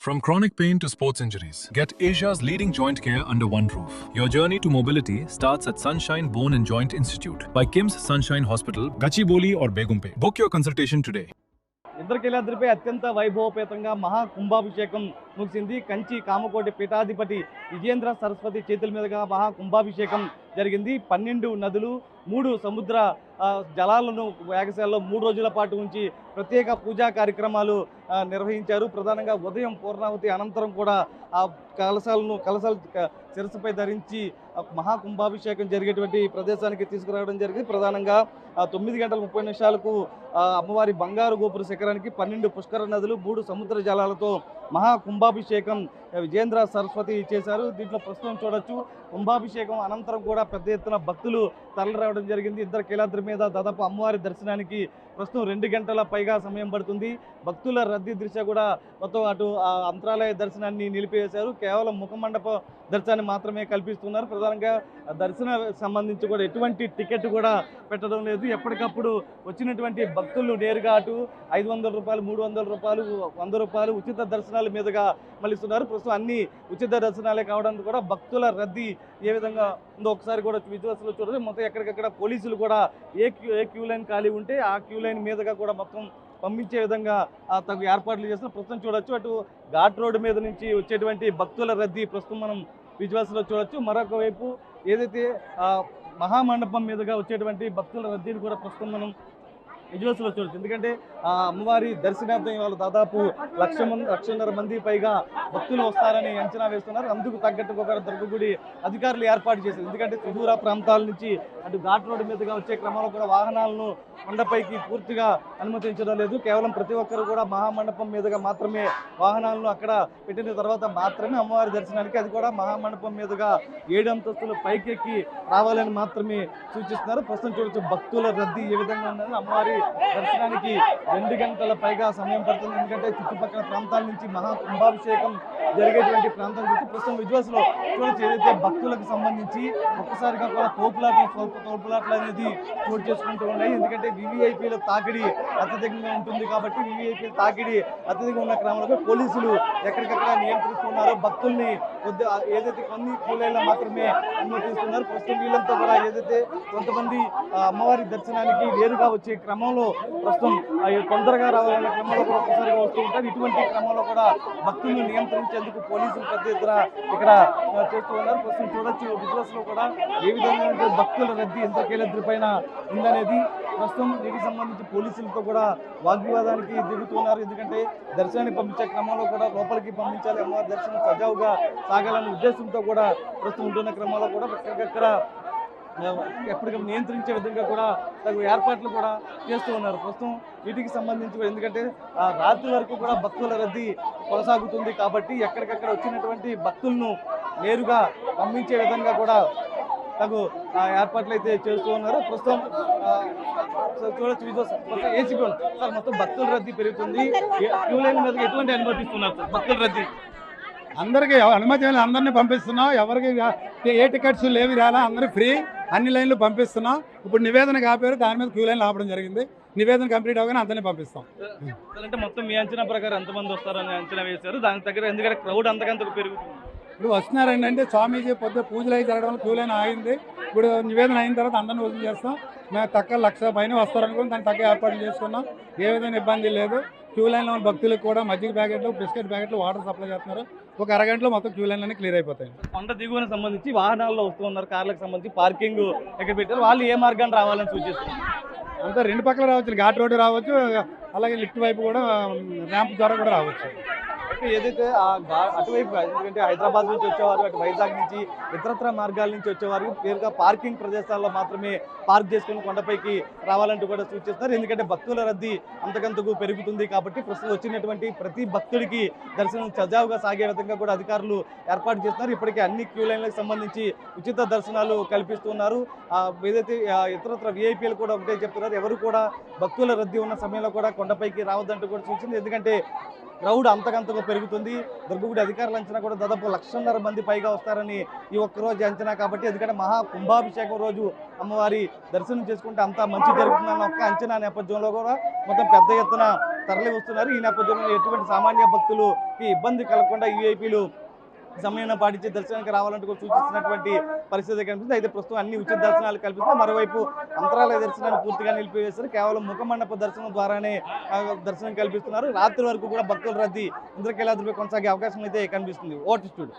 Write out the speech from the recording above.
From chronic pain to sports injuries, get Asia's leading joint care under one roof. Your journey to mobility starts at Sunshine Bone and Joint Institute by Kim's Sunshine Hospital, Gachibowli or Begumpe. Book your consultation today. ఇంద్రకీలాద్రిపై అత్యంత వైభవపేతంగా మహాకుంభాభిషేకం ముగిసింది. కంచి కామకోటి పీఠాధిపతి విజేంద్ర సరస్వతి చేతుల మీదుగా మహాకుంభాభిషేకం జరిగింది. 12 నదులు 3 సముద్ర జలాలను యాగశాలలో 3 రోజుల పాటు ఉంచి ప్రత్యేక పూజా కార్యక్రమాలు నిర్వహించారు. ప్రధానంగా ఉదయం పూర్ణావతి అనంతరం కూడా ఆ కలశాలు శిరస్సుపై ధరించి మహాకుంభాభిషేకం జరిగేటువంటి ప్రదేశానికి తీసుకురావడం జరిగింది. ప్రధానంగా 9 గంటల 30 నిమిషాలకు అమ్మవారి బంగారు గోపుర శిఖరానికి 12 పుష్కర నదులు 3 సముద్ర జలాలతో మహాకుంభాభిషేకం విజేంద్ర సరస్వతి చేశారు. దీంట్లో ప్రస్తుతం చూడొచ్చు. కుంభాభిషేకం అనంతరం కూడా పెద్ద ఎత్తున భక్తులు తరలిరావడం జరిగింది. ఇంద్రకీలాద్రి మీద దాదాపు అమ్మవారి దర్శనానికి ప్రస్తుతం 2 గంటల పైగా సమయం పడుతుంది. భక్తుల రద్దీ దృష్ట్యా కూడా మొత్తం అటు అంతరాలయ దర్శనాన్ని నిలిపివేశారు. కేవలం ముఖమండప దర్శనాన్ని మాత్రమే కల్పిస్తున్నారు. ప్రధానంగా దర్శన సంబంధించి కూడా ఎటువంటి టికెట్ కూడా పెట్టడం లేదు. ఎప్పటికప్పుడు వచ్చినటువంటి భక్తులు నేరుగా అటు 500 రూపాయలు, 300 రూపాయలు, 100 రూపాయలు ఉచిత దర్శనాల మీదుగా మళ్ళిస్తున్నారు. ప్రస్తుతం అన్ని ఉచిత దర్శనాలే కావడానికి కూడా భక్తుల రద్దీ ఏ విధంగా ఉందో ఒకసారి కూడా విజువల్స్లో చూడదు. మొత్తం ఎక్కడికక్కడ పోలీసులు కూడా ఏ క్యూ లైన్ ఖాళీ ఉంటే ఆ క్యూ లైన్ మీదుగా కూడా మొత్తం పంపించే విధంగా తగు ఏర్పాట్లు చేస్తున్నారు. ప్రస్తుతం చూడొచ్చు. అటు ఘాట్ రోడ్డు మీద నుంచి వచ్చేటువంటి భక్తుల రద్దీ ప్రస్తుతం మనం విజువల్స్లో చూడొచ్చు. మరొక వైపు ఏదైతే మహామండపం మీదుగా వచ్చేటువంటి భక్తుల రద్దీని కూడా ప్రస్తుతం మనం విజువల్స్లో చూడొచ్చు. ఎందుకంటే అమ్మవారి దర్శనార్థం ఇవాళ దాదాపు 1,00,000 మంది పైగా భక్తులు వస్తారని అంచనా వేస్తున్నారు. అందుకు తగ్గట్టుగా ఒక దుర్గగుడి అధికారులు ఏర్పాటు చేశారు. ఎందుకంటే సుదూర ప్రాంతాల నుంచి అటు ఘాట్ రోడ్డు మీదుగా వచ్చే క్రమంలో కూడా వాహనాలను కొండపైకి పూర్తిగా అనుమతించడం లేదు. కేవలం ప్రతి ఒక్కరు కూడా మహామండపం మీదుగా మాత్రమే వాహనాలను అక్కడ పెట్టిన తర్వాత మాత్రమే అమ్మవారి దర్శనానికి, అది కూడా మహామండపం మీదుగా 7 అంతస్తులు పైకెక్కి రావాలని మాత్రమే సూచిస్తున్నారు. ప్రస్తుతం చూడొచ్చు భక్తుల రద్దీ ఏ విధంగా ఉన్నది. అమ్మవారి దర్శనానికి 2 గంటల పైగా సమయం పడుతుంది. ఎందుకంటే చుట్టుపక్కల ప్రాంతాల నుంచి మహాకుంభాభిషేకం జరిగేటువంటి ప్రాంతం గురించి ప్రస్తుతం విజువల్స్లో చూడొచ్చు. ఏదైతే భక్తులకు సంబంధించి ఒక్కసారిగా కూడా తోపులాటలు అనేది చోటు చేసుకుంటూ ఉన్నాయి. ఎందుకంటే వివిఐపీల తాకిడి అత్యధికంగా ఉంటుంది కాబట్టి వివిఐపీల తాకిడి అత్యధికంగా ఉన్న క్రమంలో పోలీసులు ఎక్కడికక్కడ నియంత్రిస్తున్నారు. భక్తుల్ని ఏదైతే కొన్ని క్యూలైన్లో మాత్రమే అనుమతిస్తున్నారు. ప్రస్తుతం వీళ్ళంతా కూడా ఏదైతే కొంతమంది అమ్మవారి దర్శనానికి నేరుగా వచ్చే క్రమంలో ప్రస్తుతం తొందరగా రావాలనే క్రమంలో కూడా ఒక్కసారిగా వస్తూ ఉంటారు. ఇటువంటి క్రమంలో కూడా భక్తులను నియంత్రించేందుకు పోలీసులు పెద్ద ఎత్తున ఇక్కడ చేస్తూ ఉన్నారు. ప్రస్తుతం చూడొచ్చు విజువల్స్లో కూడా ఏ విధంగా భక్తుల రద్దీ ఇంద్రకీలాద్రి పైన ఉందనేది. ప్రస్తుతం దీనికి సంబంధించి పోలీసులతో కూడా వాగ్వివాదానికి దిగుతున్నారు. ఎందుకంటే దర్శనానికి పంపించే క్రమంలో కూడా లోపలికి పంపించాలి, అమ్మవారి దర్శనం సజావుగా సాగాలనే ఉద్దేశంతో కూడా ప్రస్తుతం ఉంటున్న క్రమంలో కూడా ఎక్కడికక్కడ ఎప్పటికప్పుడు నియంత్రించే విధంగా కూడా తగు ఏర్పాట్లు కూడా చేస్తూ ఉన్నారు. ప్రస్తుతం వీటికి సంబంధించి ఎందుకంటే రాత్రి వరకు కూడా భక్తుల రద్దీ కొనసాగుతుంది కాబట్టి ఎక్కడికక్కడ వచ్చినటువంటి భక్తులను నేరుగా పంపించే విధంగా కూడా తగు ఏర్పాట్లు అయితే చేస్తూ ఉన్నారు. ప్రస్తుతం చూడొచ్చు ఏసీపీ సార్ మొత్తం భక్తుల రద్దీ పెరుగుతుంది. క్యూ లైన్ మీద ఎటువంటి అనుమతిస్తున్నారు సార్ భక్తుల రద్దీ? అందరికీ అనుమతి అందరినీ పంపిస్తున్నాం. ఎవరికి ఏ టికెట్స్ లేవి రాలా, అందరూ ఫ్రీ, అన్ని లైన్లు పంపిస్తున్నాం. ఇప్పుడు నివేదన కాపారు, దాని మీద క్యూ లైన్లు ఆపడం జరిగింది. నివేదన కంప్లీట్ అవగానే అందరినీ పంపిస్తాం. అంటే మొత్తం మీ అంచనా ప్రకారం ఎంతమంది వస్తారని అంచనా వేశారు? దానికి దగ్గర ఎందుకంటే క్రౌడ్ అంతకంతకు పెరుగుతుంది. ఇప్పుడు వస్తున్నారండి అంటే స్వామీజీ పొద్దు పూజలు అయి జరగడం వల్ల క్యూ లైన్ ఆగింది. ఇప్పుడు నివేదన అయిన తర్వాత అందరిని వసూలు చేస్తాం. మేము తక్కువ 1,00,000 పైన వస్తారనుకుని దానికి తగ్గ ఏర్పాట్లు చేసుకున్నాం. ఏ విధమైన ఇబ్బంది లేదు. క్యూ లైన్లో ఉన్న భక్తులకు కూడా మజ్జిగ ప్యాకెట్లు, బిస్కెట్ ప్యాకెట్లు, వాటర్ సప్లై చేస్తున్నారు. ఒక అరగంటలో మొత్తం క్యూ లైన్లన్నీ క్లియర్ అయిపోతాయి. కొండ దిగువన సంబంధించి వాహనాల్లో వస్తూ ఉన్నారు, కార్లకు సంబంధించి పార్కింగ్ ఎక్కడ పెట్టారు, వాళ్ళు ఏ మార్గాన్ని రావాలని సూచిస్తున్నారు? అంతా 2 పక్కల రావచ్చు. ఘాట్ రోడ్డు రావచ్చు, అలాగే లిఫ్ట్ వైపు కూడా ర్యాంప్ ద్వారా కూడా రావచ్చు. ఏదైతే అటువైపు ఎందుకంటే హైదరాబాద్ నుంచి వచ్చేవారు, అటు వైజాగ్ నుంచి ఇతరత్ర మార్గాల నుంచి వచ్చేవారు పేరుగా పార్కింగ్ ప్రదేశాల్లో మాత్రమే పార్క్ చేసుకుని కొండపైకి రావాలంటూ కూడా సూచిస్తున్నారు. ఎందుకంటే భక్తుల రద్దీ అంతకంతకు పెరుగుతుంది కాబట్టి ప్రస్తుతం వచ్చినటువంటి ప్రతి భక్తుడికి దర్శనం సజావుగా సాగే విధంగా కూడా అధికారులు ఏర్పాటు చేస్తున్నారు. ఇప్పటికే అన్ని క్యూ లైన్లకు సంబంధించి ఉచిత దర్శనాలు కల్పిస్తున్నారు. ఏదైతే ఇతరత్ర విఐపీలు కూడా ఒకటే చెప్తున్నారు, ఎవరు కూడా భక్తుల రద్దీ ఉన్న సమయంలో కూడా కొండపైకి రావద్దంటూ కూడా సూచింది. ఎందుకంటే క్రౌడ్ అంతకంతకు పెరుగుతుంది. దుర్గగుడి అధికారుల అంచనా కూడా దాదాపు 1,00,000 మంది పైగా వస్తారని ఈ ఒక్కరోజు అంచనా కాబట్టి, ఎందుకంటే మహాకుంభాభిషేకం రోజు అమ్మవారి దర్శనం చేసుకుంటే అంతా మంచి జరుగుతుందన్న ఒక్క అంచనా నేపథ్యంలో కూడా మొత్తం పెద్ద ఎత్తున తరలి వస్తున్నారు. ఈ నేపథ్యంలో ఎటువంటి సామాన్య భక్తులకి ఇబ్బంది కలగకుండా వీఐపీలు సమయం పాటించి దర్శనానికి రావాలంటూ కూడా సూచిస్తున్నటువంటి పరిస్థితి కనిపిస్తుంది. అయితే ప్రస్తుతం అన్ని ఉచిత దర్శనాలు కల్పిస్తుంది. మరోవైపు అంతరాలయ దర్శనాన్ని పూర్తిగా నిలిపివేస్తారు. కేవలం ముఖమండప దర్శనం ద్వారానే దర్శనం కల్పిస్తున్నారు. రాత్రి వరకు కూడా భక్తుల రద్దీ ఇంద్రకీలాద్రిపై కొనసాగే అవకాశం అయితే కనిపిస్తుంది. Vote studio.